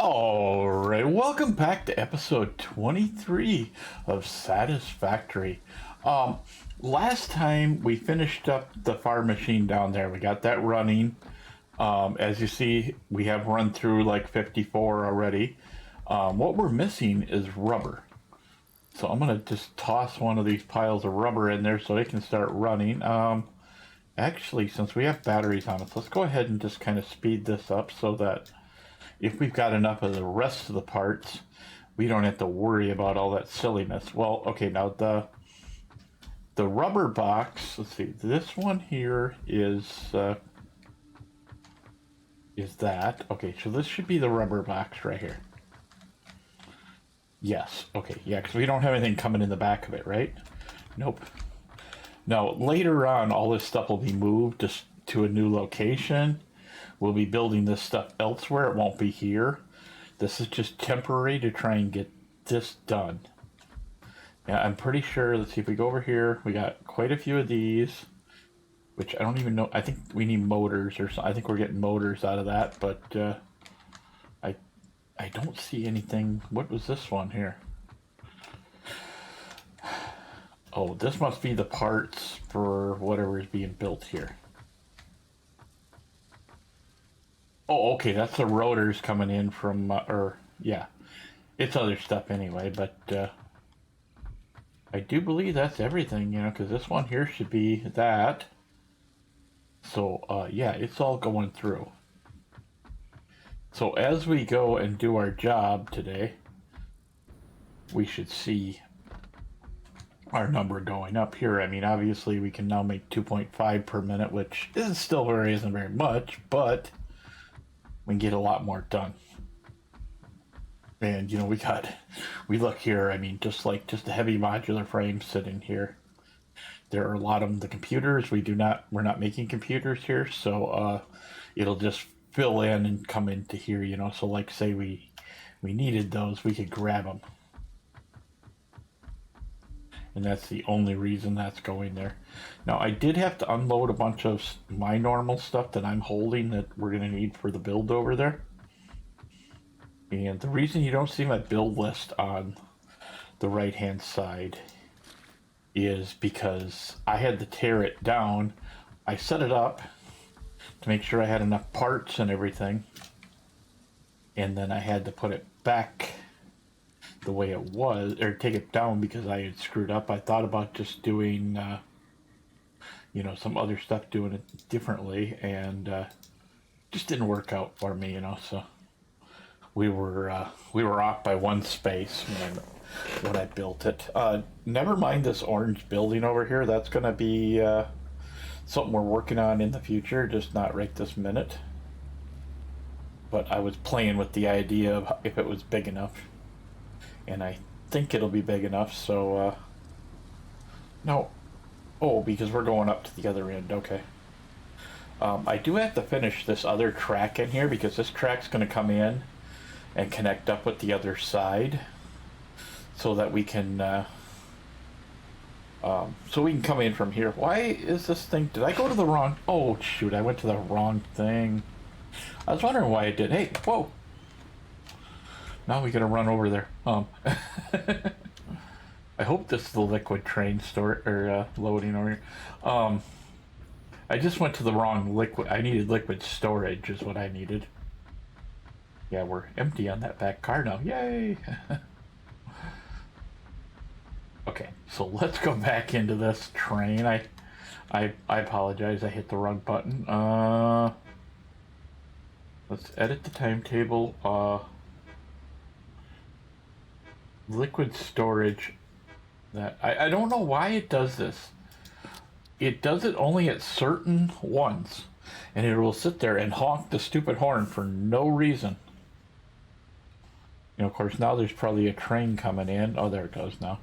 All right, welcome back to episode 23 of Satisfactory. Um, Last time we finished up the farm machine down there. We got that running. As you see, we have run through like 54 already. What we're missing is rubber. So I'm going to just toss one of these piles of rubber in there so they can start running. Actually, since we have batteries on us, let's go ahead and just kind of speed this up so that if we've got enough of the rest of the parts, we don't have to worry about all that silliness. Well, okay, now the rubber box, let's see, this one here is that. Okay, so this should be the rubber box right here. Yes, okay, yeah, because we don't have anything coming in the back of it, right? Nope. Now, later on, all this stuff will be moved to a new location. We'll be building this stuff elsewhere. It won't be here. This is just temporary to try and get this done. Yeah, I'm pretty sure, let's see, if we go over here, we got quite a few of these, which I don't even know. I think we need motors or something. I think we're getting motors out of that, but I don't see anything. What was this one here? Oh, this must be the parts for whatever is being built here. Oh, okay, that's the rotors coming in from, yeah, it's other stuff anyway, but I do believe that's everything, because this one here should be that. So, yeah, it's all going through. So as we go and do our job today, we should see our number going up here. I mean, obviously we can now make 2.5 per minute, which isn't very much, but we can get a lot more done. And we look here, I mean, just a heavy modular frame sitting here. There are a lot of the computers. We're not making computers here, so it'll just fill in and come into here, so like say we needed those, we could grab them. And that's the only reason that's going there. Now, I did have to unload a bunch of my normal stuff that I'm holding that we're going to need for the build over there. And the reason you don't see my build list on the right-hand side is because I had to tear it down. I set it up to make sure I had enough parts and everything. And then I had to put it back the way it was, or take it down because I had screwed up. I thought about just doing, some other stuff, doing it differently, and just didn't work out for me, so we were off by one space when I built it. Never mind this orange building over here. That's going to be something we're working on in the future, just not right this minute. But I was playing with the idea of if it was big enough. And I think it'll be big enough, so, no. Oh, because we're going up to the other end, okay. I do have to finish this other track in here, because this track's going to come in and connect up with the other side, so that we can, come in from here. Why is this thing, did I go to the wrong, oh, shoot, I went to the wrong thing. I was wondering why I did, hey, whoa. Now we gotta run over there. I hope this is the liquid train store or loading over here. I just went to the wrong liquid. I needed liquid storage is what I needed. Yeah, we're empty on that back car now. Yay! Okay, so let's go back into this train. I apologize. I hit the wrong button. Let's edit the timetable. Liquid storage. That I don't know why it does this. It does it only at certain ones, and it will sit there and honk the stupid horn for no reason. Of course, now there's probably a train coming in. Oh, there it goes now.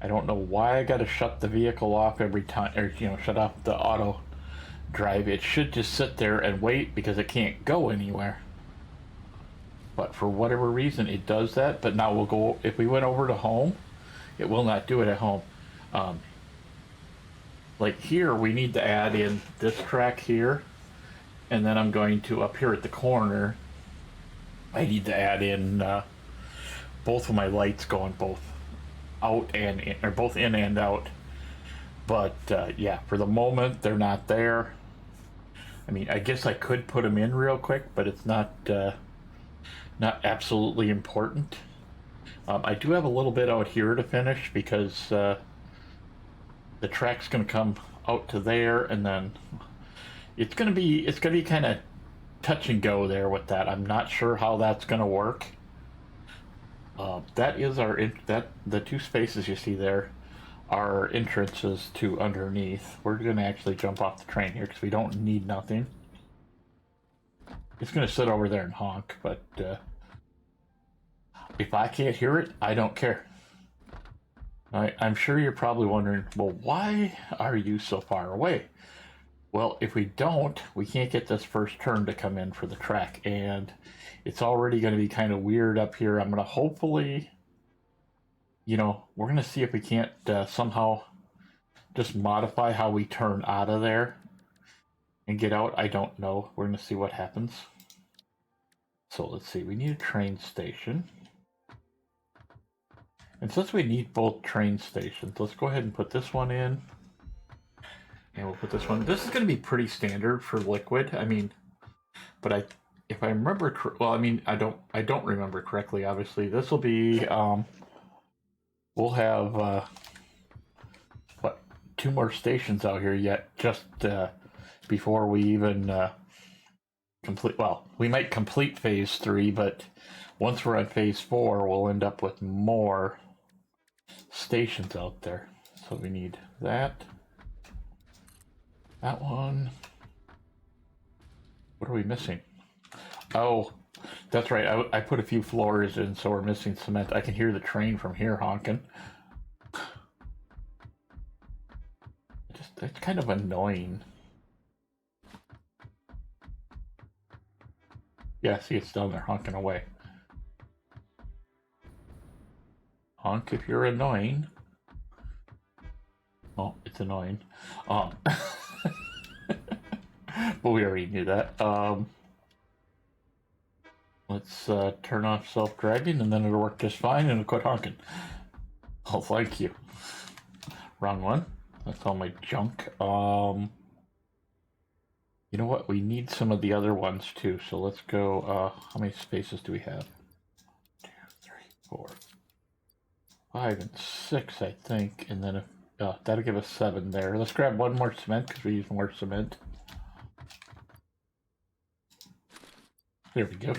I don't know why I gotta shut the vehicle off every time, or shut off the auto drive. It should just sit there and wait because it can't go anywhere. But for whatever reason, it does that. But now we'll go, if we went over to home, it will not do it at home. Like here, we need to add in this track here And then I'm going to, up here at the corner, I need to add in both of my lights going both out and in, or both in and out. But yeah, for the moment, they're not there. I mean, I guess I could put them in real quick, but it's not absolutely important. I do have a little bit out here to finish because the track's going to come out to there, and then it's going to be kind of touch and go there with that. I'm not sure how that's going to work. That is the two spaces you see there are entrances to underneath. We're going to actually jump off the train here because we don't need nothing. It's going to sit over there and honk, but if I can't hear it, I don't care. I'm sure you're probably wondering, well, why are you so far away? Well, if we don't, we can't get this first turn to come in for the track, and it's already going to be kind of weird up here. I'm going to hopefully, we're going to see if we can't somehow just modify how we turn out of there and get out. I don't know. We're going to see what happens. So let's see. We need a train station. And since we need both train stations, let's go ahead and put this one in. And we'll put this one. This is going to be pretty standard for liquid. I mean, but if I remember, well, I mean, I don't remember correctly. Obviously, this will be. We'll have what, 2 more stations out here yet, just before we even complete. Well, we might complete phase 3, but once we're on phase 4, we'll end up with more stations out there. So we need that. That one. What are we missing? Oh, that's right. I put a few floors in, so we're missing cement. I can hear the train from here honking. It's kind of annoying. Yeah, see, it's down there honking away. Honk if you're annoying. Oh, it's annoying. But we already knew that. Let's turn off self-driving, and then it'll work just fine, and it'll quit honking. Oh, thank you. Wrong one. That's all my junk. You know what? We need some of the other ones, too. So let's go... how many spaces do we have? 2, 3, 4, 5, and 6, I think. And then if... that'll give us 7 there. Let's grab one more cement, because we use more cement. There we go.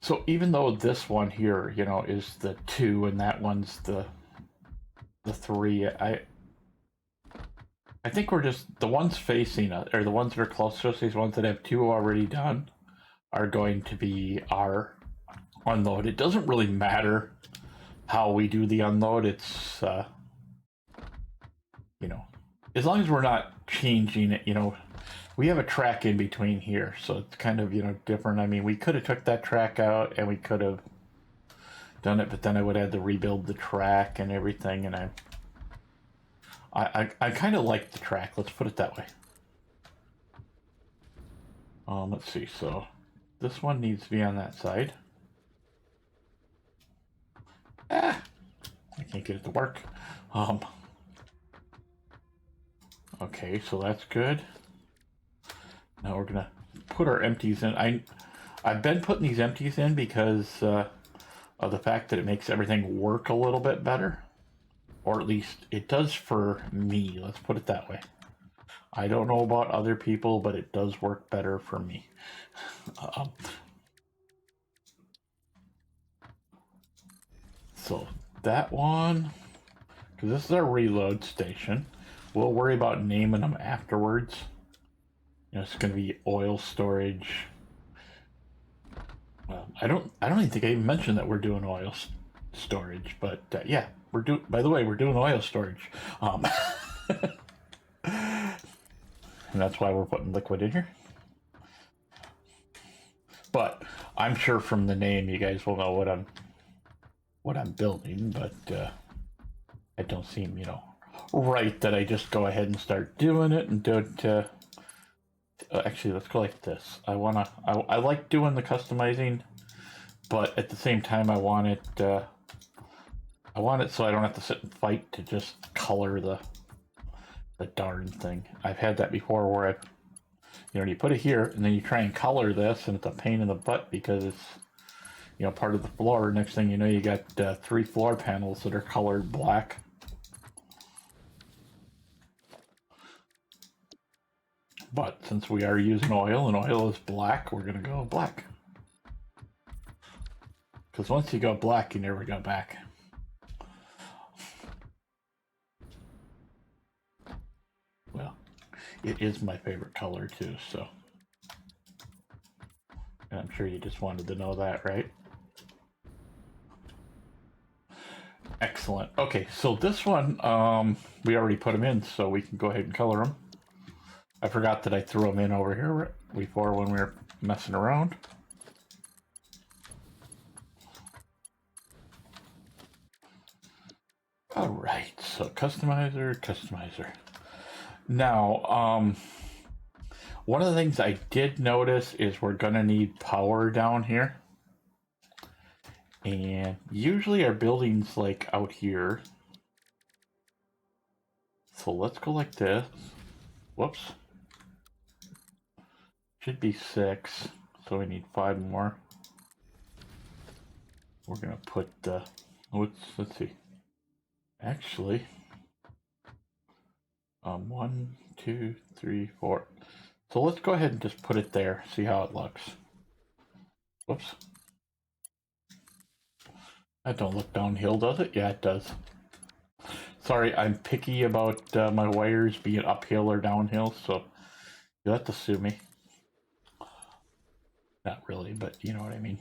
So even though this one here, is the 2 and that one's the 3, I think we're just, the ones facing us, or the ones that are closest to us, these ones that have 2 already done, are going to be our unload. It doesn't really matter how we do the unload. It's, as long as we're not changing it, we have a track in between here, so it's kind of, different. I mean, we could have took that track out and we could have done it, but then I would have to rebuild the track and everything, and I kind of like the track, let's put it that way. Let's see, so this one needs to be on that side. I can't get it to work. Okay, so that's good. Now we're gonna put our empties in. I've been putting these empties in because of the fact that it makes everything work a little bit better. Or at least it does for me, let's put it that way. I don't know about other people, but it does work better for me. So that one, because this is our reload station. We'll worry about naming them afterwards. It's going to be oil storage. Well, I don't even think I even mentioned that we're doing oil storage, but yeah, by the way, we're doing oil storage. And that's why we're putting liquid in here. But I'm sure from the name you guys will know what I'm building, but I don't seem, right that I just go ahead and start doing it and do it. Actually, let's go like this. I like doing the customizing, but at the same time, I want it. I want it so I don't have to sit and fight to just color the darn thing. I've had that before where you put it here and then you try and color this, and it's a pain in the butt because it's part of the floor. Next thing you know, you got 3 floor panels that are colored black. But since we are using oil and oil is black, we're gonna go black. Because once you go black, you never go back. Well, it is my favorite color too, so. And I'm sure you just wanted to know that, right? Excellent. Okay, so this one, we already put them in, so we can go ahead and color them. I forgot that I threw them in over here before when we were messing around. All right, so customizer. Now, one of the things I did notice is we're gonna need power down here. And usually our building's like out here. So let's go like this. Whoops. Should be 6, so we need 5 more. We're gonna put let's see. Actually, 1, 2, 3, 4. So let's go ahead and just put it there. See how it looks. Whoops. That don't look downhill, does it? Yeah, it does. Sorry, I'm picky about my wires being uphill or downhill, so you'll have to sue me. Not really, but you know what I mean.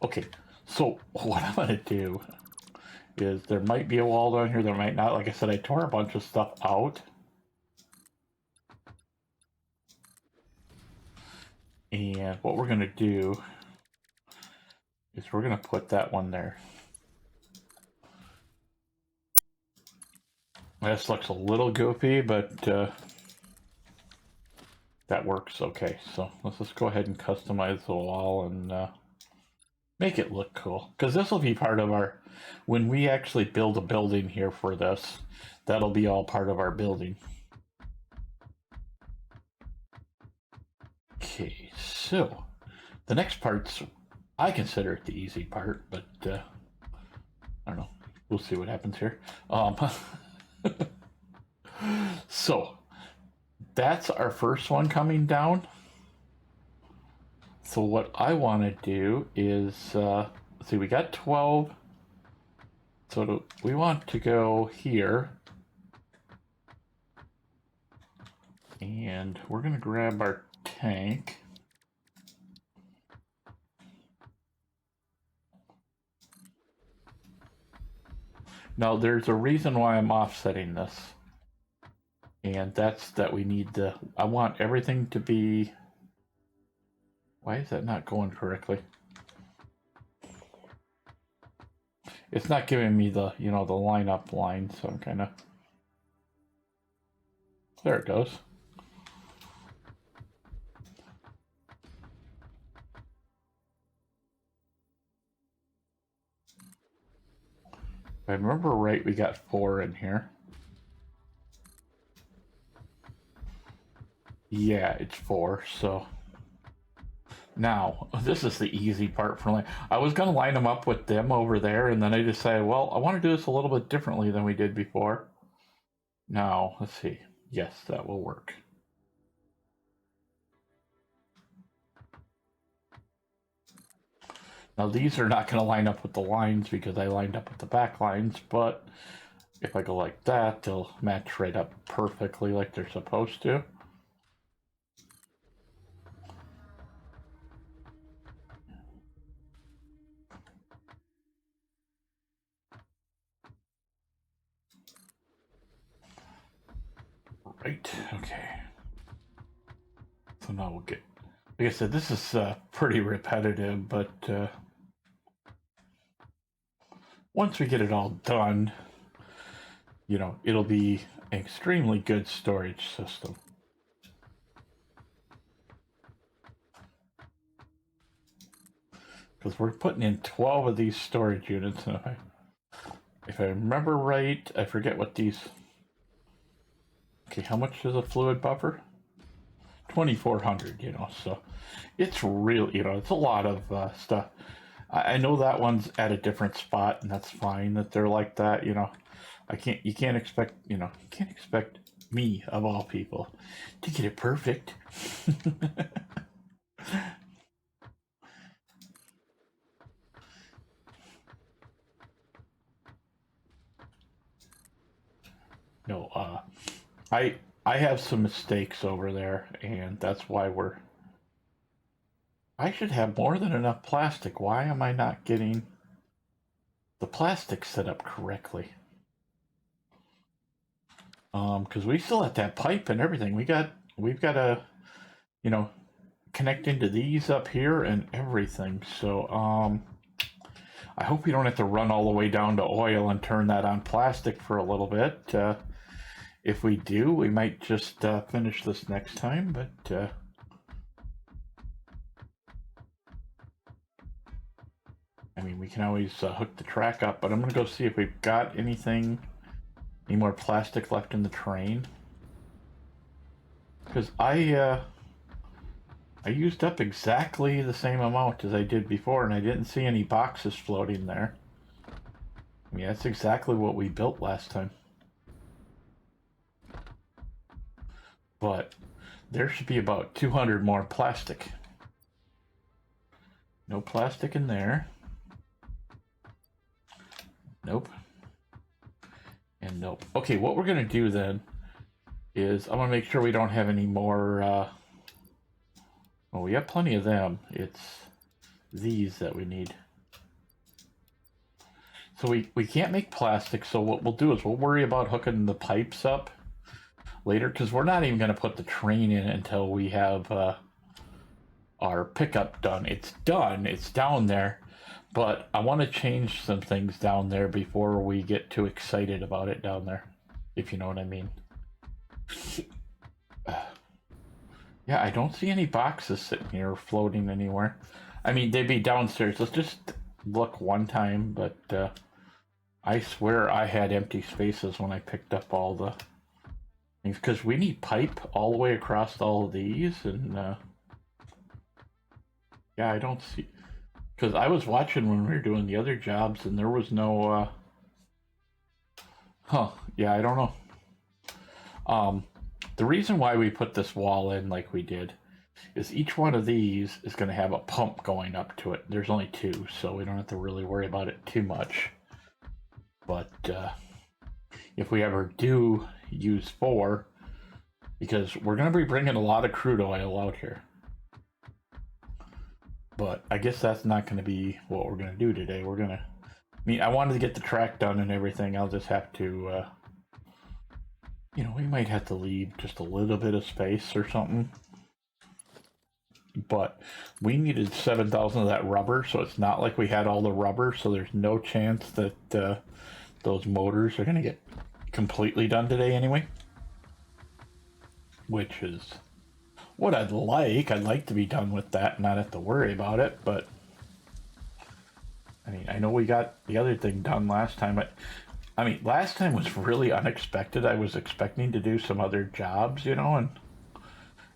Okay, so what I'm gonna do is there might be a wall down here, there might not. Like I said, I tore a bunch of stuff out. And what we're gonna do is we're gonna put that one there. This looks a little goofy, but that works okay. So let's just go ahead and customize the wall and make it look cool. Because this will be part of our, when we actually build a building here for this, that'll be all part of our building. Okay, so the next part's, I consider it the easy part, but I don't know. We'll see what happens here. So that's our first one coming down. So what I want to do is, see, we got 12. So we want to go here. And we're going to grab our tank. Now there's a reason why I'm offsetting this. And that's that we need the, I want everything to be, why is that not going correctly? It's not giving me the, the lineup line, so I'm kind of, there it goes. If I remember right, we got 4 in here. Yeah, it's 4, so. Now, this is the easy part for I was going to line them up with them over there, and then I decided, well, I want to do this a little bit differently than we did before. Now, let's see. Yes, that will work. Now, these are not going to line up with the lines because I lined up with the back lines, but if I go like that, they'll match right up perfectly like they're supposed to. Right, okay. So now we'll get, like I said, this is pretty repetitive, but once we get it all done, you know, it'll be an extremely good storage system. Because we're putting in 12 of these storage units, and if I remember right, I forget what these... Okay, how much is a fluid buffer? 2,400, you know, so it's real, you know, it's a lot of stuff. I know that one's at a different spot, and that's fine that they're like that, you know. You can't expect, you know, you can't expect me, of all people, to get it perfect. No, I have some mistakes over there, and that's why I should have more than enough plastic. Why am I not getting the plastic set up correctly? Because we still have that pipe and everything. We've got to, you know, connect into these up here and everything. So, I hope we don't have to run all the way down to oil and turn that on plastic for a little bit. If we do, we might just finish this next time, but I mean, we can always hook the track up, but I'm going to go see if we've got any more plastic left in the train. Because I used up exactly the same amount as I did before, and I didn't see any boxes floating there. I mean, that's exactly what we built last time. But there should be about 200 more plastic. No plastic in there. Nope. And nope. Okay, what we're going to do then is I'm going to make sure we don't have any more... well, we have plenty of them. It's these that we need. So we can't make plastic, so what we'll do is we'll worry about hooking the pipes up later, because we're not even going to put the train in until we have our pickup done. It's done. It's down there. But I want to change some things down there before we get too excited about it down there, if you know what I mean. Yeah, I don't see any boxes sitting here floating anywhere. I mean, they'd be downstairs. Let's just look one time, but I swear I had empty spaces when I picked up all the things, because we need pipe all the way across all of these, and yeah, I don't see... Because I was watching when we were doing the other jobs, and there was no... yeah, I don't know. The reason why we put this wall in like we did is each one of these is going to have a pump going up to it. There's only 2, so we don't have to really worry about it too much. But if we ever do use 4, because we're going to be bringing a lot of crude oil out here. But I guess that's not going to be what we're going to do today. We're going to... I mean, I wanted to get the track done and everything. I'll just have to... you know, we might have to leave just a little bit of space or something. But we needed 7,000 of that rubber, so it's not like we had all the rubber, so there's no chance that those motors are going to get completely done today anyway. Which is what I'd like. I'd like to be done with that and not have to worry about it, but... I mean, I know we got the other thing done last time, but... I mean, last time was really unexpected. I was expecting to do some other jobs, you know, and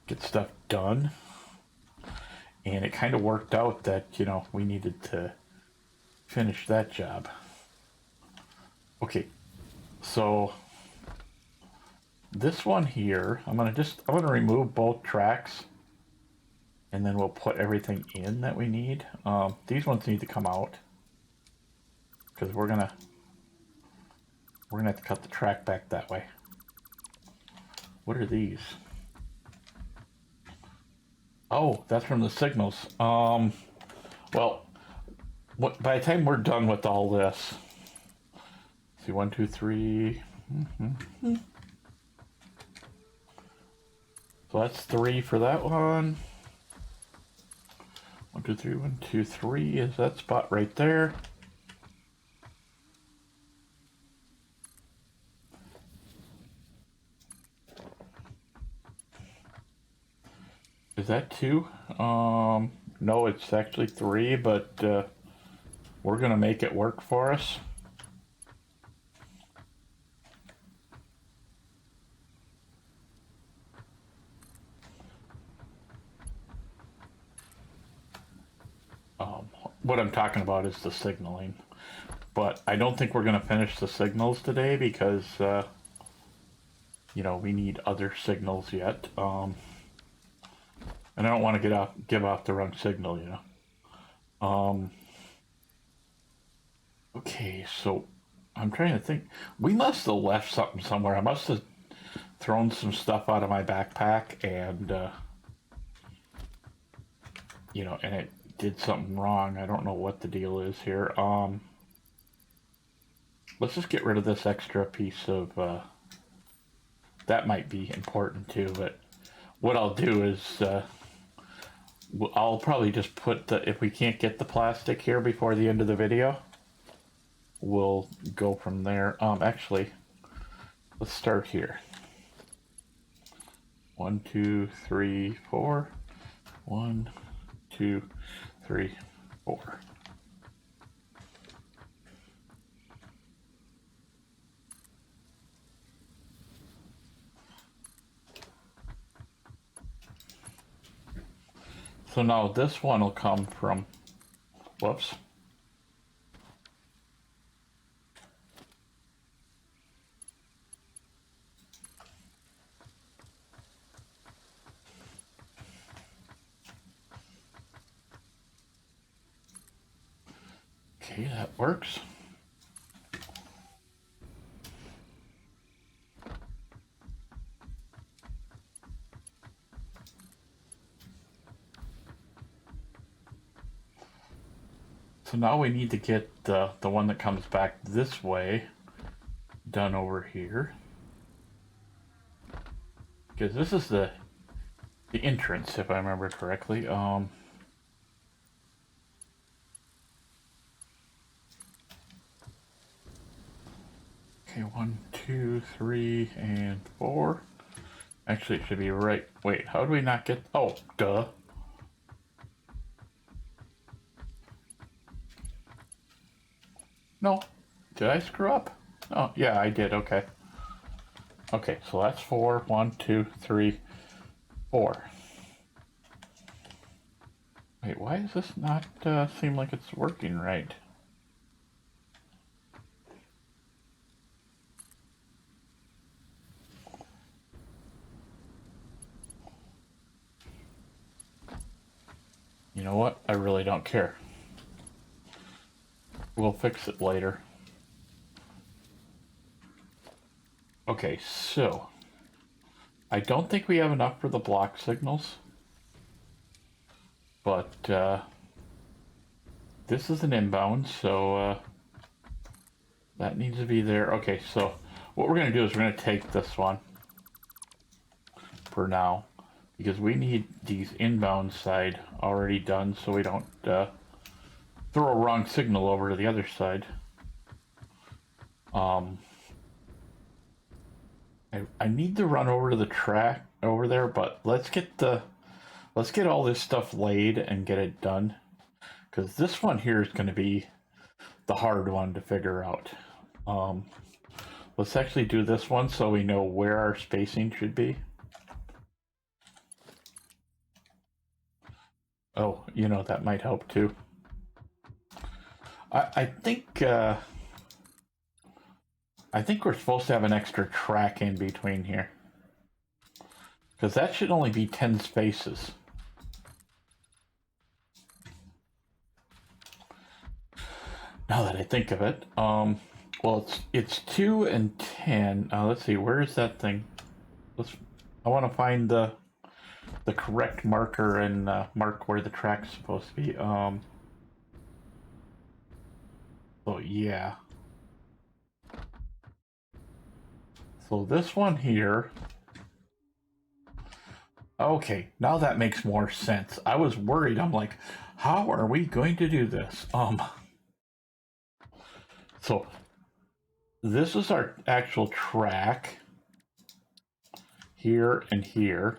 get stuff done. And it kind of worked out that, you know, we needed to finish that job. Okay, so this one here, I'm gonna remove both tracks, and then we'll put everything in that we need. These ones need to come out, because we're gonna have to cut the track back that way. What are these? Oh, that's from the signals. Well, by the time we're done with all this, see, 1, 2, 3. Mm-hmm. So that's 3 for that one. 1, 2, 3, 1, 2, 3 is that spot right there. Is that 2? No, it's actually 3, but we're gonna make it work for us. What I'm talking about is the signaling. But I don't think we're going to finish the signals today because, you know, we need other signals yet. And I don't want to give out the wrong signal, you know. Okay, so I'm trying to think. We must have left something somewhere. I must have thrown some stuff out of my backpack and, you know, and it did something wrong. I don't know what the deal is here. Let's just get rid of this extra piece of, that might be important too, but what I'll do is, I'll probably just put the, if we can't get the plastic here before the end of the video, we'll go from there. Actually, let's start here. 1, 2, 3, 4. 1, 2, 3, 4. So now this one will come from, whoops. Okay, that works. So now we need to get the one that comes back this way done over here. Because this is the entrance, if I remember correctly. Okay, 1, 2, 3, and 4. Actually, it should be right. Wait, how do we not get? Oh, duh. No, did I screw up? Oh, yeah, I did. Okay. Okay, so that's 4. 1, 2, 3, 4. Wait, why does this not seem like it's working right? You know what? I really don't care. We'll fix it later. Okay, so I don't think we have enough for the block signals, but this is an inbound, so that needs to be there. Okay, so what we're going to do is we're going to take this one for now because we need these inbound side already done so we don't throw a wrong signal over to the other side. I need to run over to the track over there, but let's get all this stuff laid and get it done, because this one here is going to be the hard one to figure out. Let's actually do this one so we know where our spacing should be. Oh, you know, that might help too. I think we're supposed to have an extra track in between here, because that should only be 10 spaces. Now that I think of it, well, it's 2 and 10. Let's see, where is that thing? I want to find the correct marker and mark where the track's supposed to be. So yeah. So this one here. Okay, now that makes more sense. I was worried. I'm like, how are we going to do this? So this is our actual track here and here.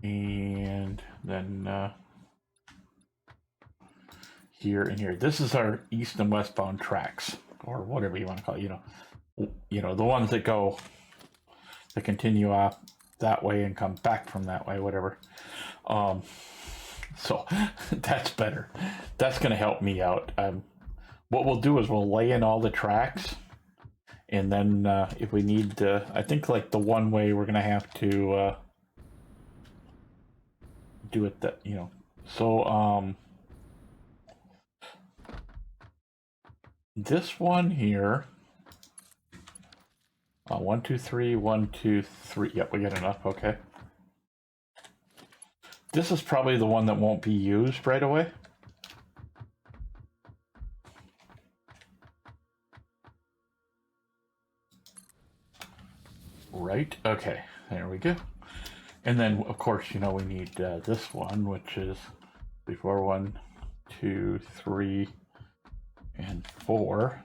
And then here and here. This is our east and westbound tracks, or whatever you want to call it. The ones that go, that continue off that way and come back from that way, whatever. So that's better. That's going to help me out. What we'll do is we'll lay in all the tracks, and then if we need to, I think like the one way we're going to have to do it that, So this one here, 1, 2, 3, 1, 2, 3. Yep, we got enough. Okay. This is probably the one that won't be used right away. Right. Okay. There we go. And then, of course, we need this one, which is before 1, 2, 3, and 4.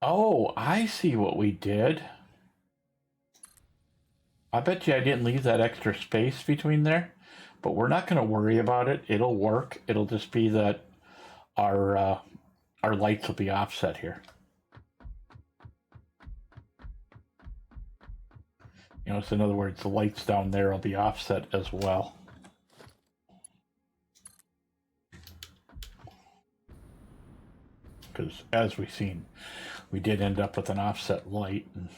Oh, I see what we did. I bet you I didn't leave that extra space between there, but we're not going to worry about it. It'll work. It'll just be that our lights will be offset here. So in other words, the lights down there will be offset as well. Because as we've seen, we did end up with an offset light. And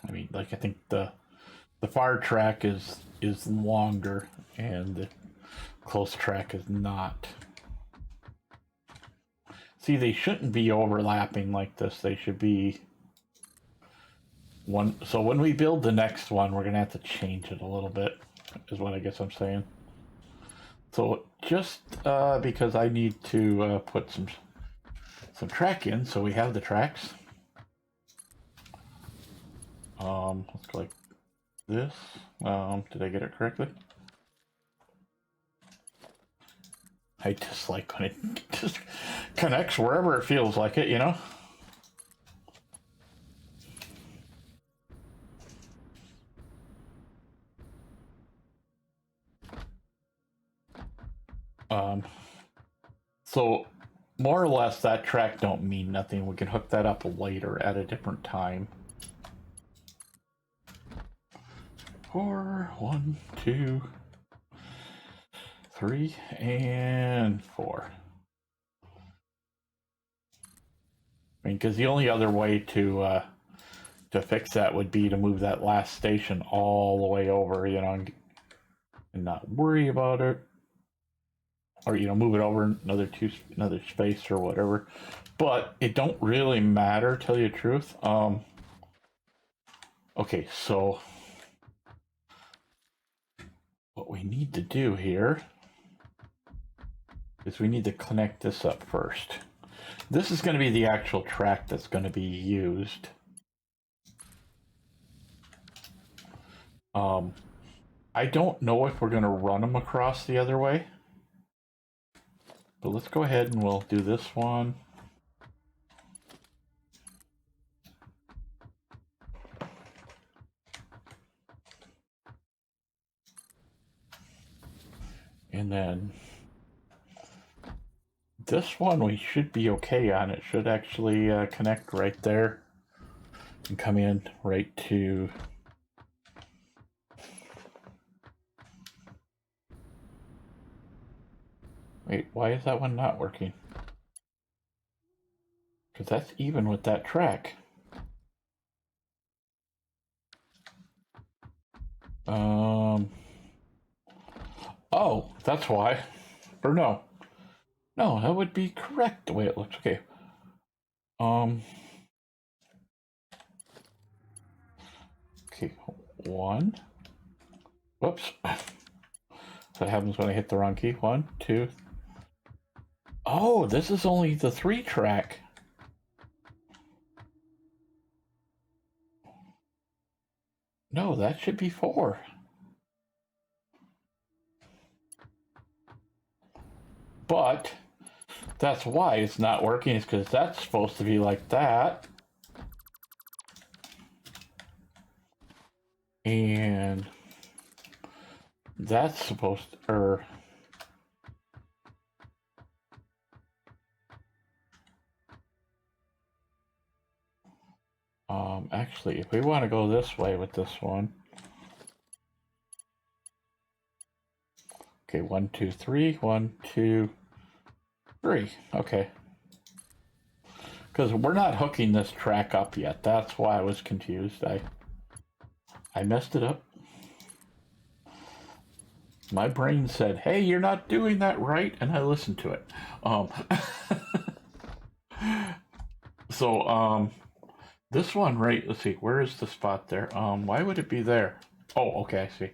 I mean, like, I think the far track is longer and the close track is not. See, they shouldn't be overlapping like this. They should be one. So when we build the next one, we're gonna have to change it a little bit, is what I guess I'm saying. So just because I need to put some track in, so we have the tracks. Let's go like this. Did I get it correctly? I just like when it just connects wherever it feels like it, So more or less that track don't mean nothing. We can hook that up later at a different time. 4, 1, 2, 3, and 4. I mean, because the only other way to fix that would be to move that last station all the way over, and not worry about it, or move it over another space or whatever. But it don't really matter, tell you the truth. Okay, so what we need to do here is we need to connect this up first. This is going to be the actual track that's going to be used. I don't know if we're going to run them across the other way, but let's go ahead and we'll do this one. And then this one we should be okay on. It should actually connect right there and come in right to. Wait, why is that one not working? Because that's even with that track. Oh, that's why. Or no. No, that would be correct the way it looks. Okay. Okay, 1. Whoops. That happens when I hit the wrong key. 1, 2. Oh, this is only the 3 track. No, that should be 4. But that's why it's not working, is because that's supposed to be like that. And that's supposed to, actually, if we want to go this way with this one, okay, 1, 2, 3, 1, 2, 3, okay. Because we're not hooking this track up yet. That's why I was confused. I messed it up. My brain said, "Hey, you're not doing that right," and I listened to it. So this one, right? Let's see. Where is the spot there? Why would it be there? Oh, okay, I see.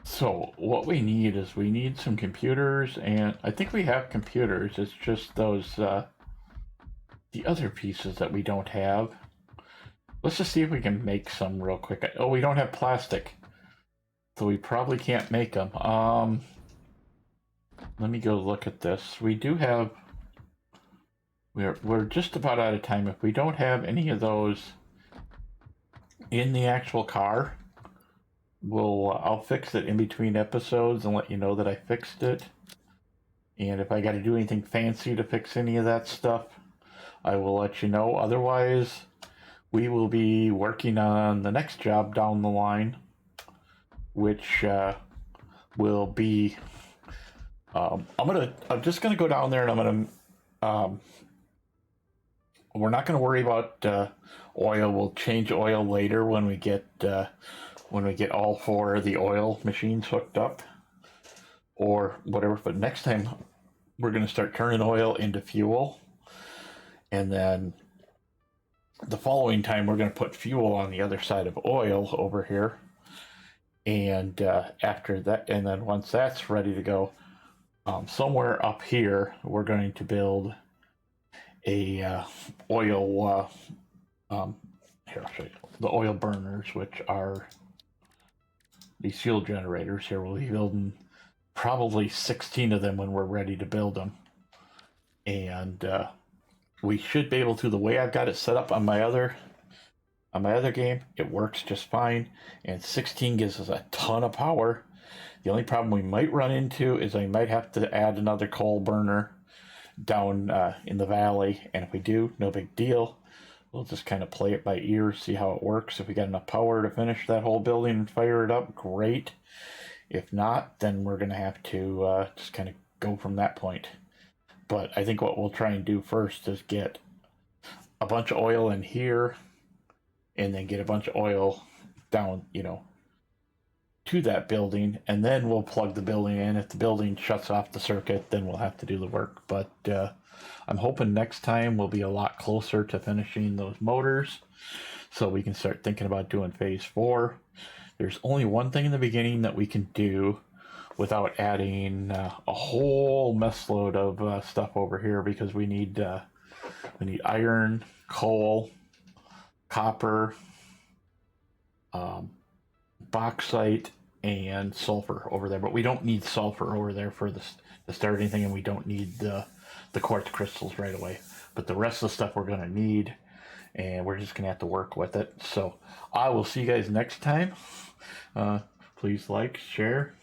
So what we need is we need some computers, and I think we have computers. It's just those the other pieces that we don't have. Let's just see if we can make some real quick. Oh, we don't have plastic, so we probably can't make them. Let me go look at this. We do have. We're just about out of time. If we don't have any of those in the actual car, I'll fix it in between episodes and let you know that I fixed it. And if I got to do anything fancy to fix any of that stuff, I will let you know. Otherwise, we will be working on the next job down the line, which will be. I'm just gonna go down there and I'm gonna. We're not gonna worry about oil. We'll change oil later when we get all 4 of the oil machines hooked up or whatever. But next time we're going to start turning oil into fuel, and then the following time we're going to put fuel on the other side of oil over here. And after that, and then once that's ready to go, somewhere up here we're going to build a oil. Here, I'll show you the oil burners, which are these fuel generators. Here we'll be building probably 16 of them when we're ready to build them, and we should be able to. The way I've got it set up on my other game, it works just fine, and 16 gives us a ton of power. The only problem we might run into is I might have to add another coal burner down in the valley, and if we do, no big deal. We'll just kind of play it by ear, see how it works. If we got enough power to finish that whole building and fire it up, great. If not, then we're going to have to just kind of go from that point. But I think what we'll try and do first is get a bunch of oil in here, and then get a bunch of oil down, to that building, and then we'll plug the building in. If the building shuts off the circuit, then we'll have to do the work. But I'm hoping next time we'll be a lot closer to finishing those motors, so we can start thinking about doing phase 4. There's only one thing in the beginning that we can do without adding a whole mess load of stuff over here, because we need iron, coal, copper, bauxite, and sulfur over there. But we don't need sulfur over there for to start anything, and we don't need the quartz crystals right away. But the rest of the stuff we're going to need, and we're just going to have to work with it. So I will see you guys next time. Please like, share,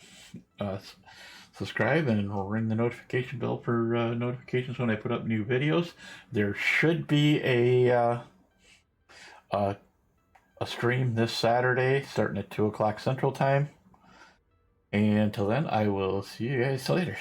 subscribe, and ring the notification bell for notifications when I put up new videos. There should be a stream this Saturday starting at 2 o'clock Central Time. And until then, I will see you guys later.